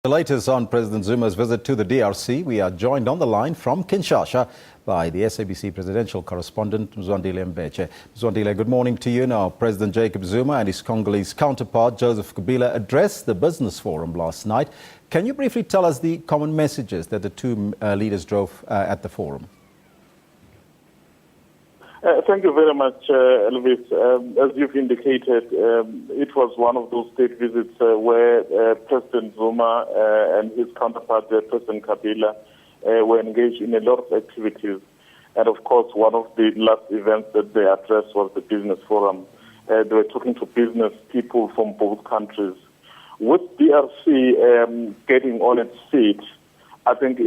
The latest on President Zuma's visit to the DRC, we are joined on the line from Kinshasa by the SABC presidential correspondent Mzwandile Mbeje. Mzwandile, good morning to you. Now, President Jacob Zuma and his Congolese counterpart Joseph Kabila addressed the business forum last night. Can you briefly tell us the common messages that the two leaders drove at the forum? Thank you very much, Elvis. As you've indicated, it was one of those state visits where President Zuma and his counterpart, President Kabila, were engaged in a lot of activities. And of course, one of the last events that they addressed was the business forum. They were talking to business people from both countries. With DRC getting on its feet, I think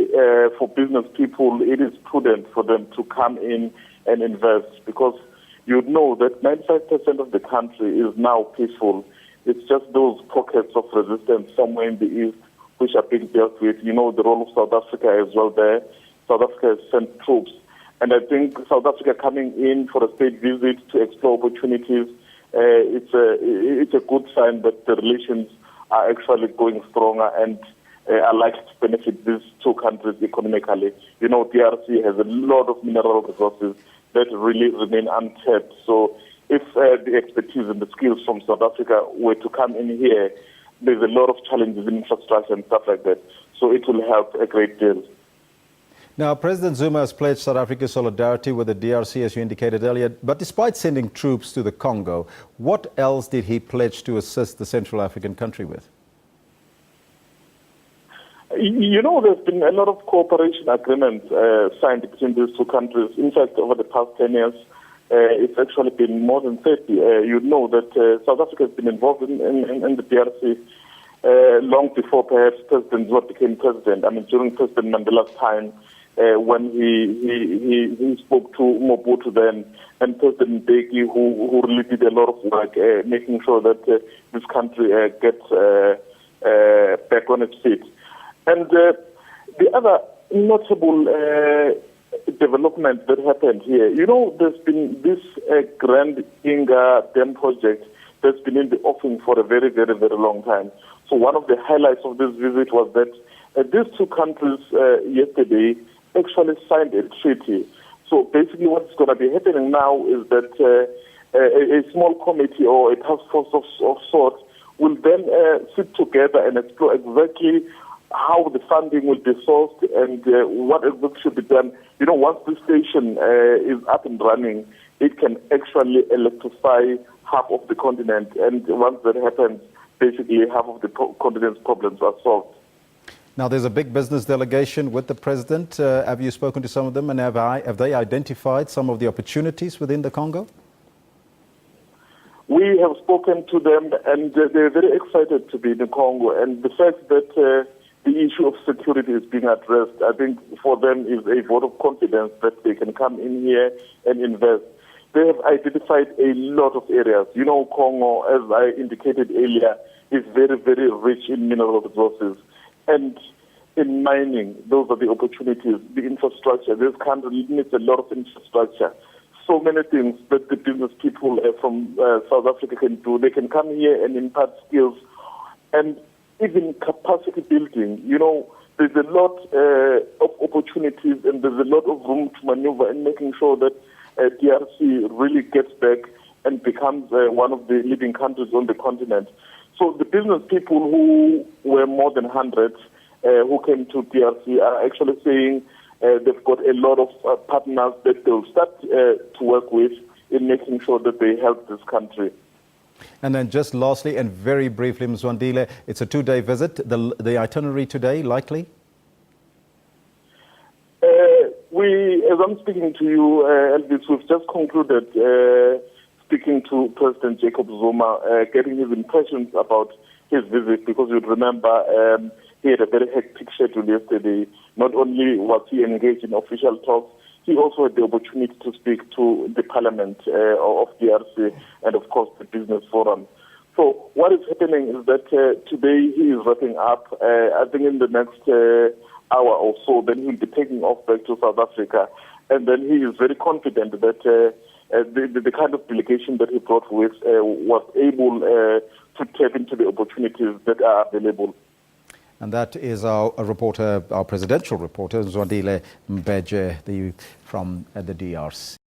for business people, it is prudent for them to come in and invest, because you know that 95% of the country is now peaceful. It's just those pockets of resistance somewhere in the east which are being dealt with. You know the role of South Africa as well there. South Africa has sent troops. And I think South Africa coming in for a state visit to explore opportunities, it's a good sign that the relations are actually going stronger and are likely to benefit these two countries economically. You know, DRC has a lot of mineral resources that really remain untapped. So if the expertise and the skills from South Africa were to come in here, there's a lot of challenges in infrastructure and stuff like that. So it will help a great deal. Now, President Zuma has pledged South Africa's solidarity with the DRC, as you indicated earlier. But despite sending troops to the Congo, what else did he pledge to assist the Central African country with? You know, there's been a lot of cooperation agreements signed between these two countries. In fact, over the past 10 years, it's actually been more than 30. You know that South Africa has been involved in the DRC long before perhaps President Zuma became president. I mean, during President Mandela's time, when he spoke to Mobutu then, and President Mbeki, who really did a lot of work making sure that this country gets back on its feet. And the other notable development that happened here, you know, there's been this Grand Inga Dam project that's been in the offing for a very, very, very long time. So one of the highlights of this visit was that these two countries yesterday actually signed a treaty. So basically what's going to be happening now is that a small committee or a task force of sorts will then sit together and explore exactly how the funding will be sourced and what exactly should be done. You know, once the station is up and running, it can actually electrify half of the continent. And once that happens, basically half of the continent's problems are solved. Now, there's a big business delegation with the president. Have you spoken to some of them, and have they identified some of the opportunities within the Congo? We have spoken to them, and they're very excited to be in the Congo. And the fact that the issue of security is being addressed, I think for them is a vote of confidence that they can come in here and invest. They have identified a lot of areas. You know, Congo, as I indicated earlier, is very, very rich in mineral resources. And in mining, those are the opportunities, the infrastructure. This country needs a lot of infrastructure. So many things that the business people from South Africa can do. They can come here and impart skills. And even capacity building, you know, there's a lot of opportunities and there's a lot of room to maneuver in making sure that DRC really gets back and becomes one of the leading countries on the continent. So the business people who were more than 100 who came to DRC are actually saying they've got a lot of partners that they'll start to work with in making sure that they help this country. And then just lastly and very briefly, Mzwandile, it's a 2-day visit. The itinerary today, likely? As I'm speaking to you, Elvis, we've just concluded speaking to President Jacob Zuma, getting his impressions about his visit, because you'd remember he had a very hectic schedule yesterday. Not only was he engaged in official talks, he also had the opportunity to speak to the parliament of DRC and, of course, the business forum. So what is happening is that today he is wrapping up. I think in the next hour or so, then he'll be taking off back to South Africa. And then he is very confident that the kind of delegation that he brought with was able to tap into the opportunities that are available. And that is our reporter, our presidential reporter, Mzwandile Mbeje, from the DRC.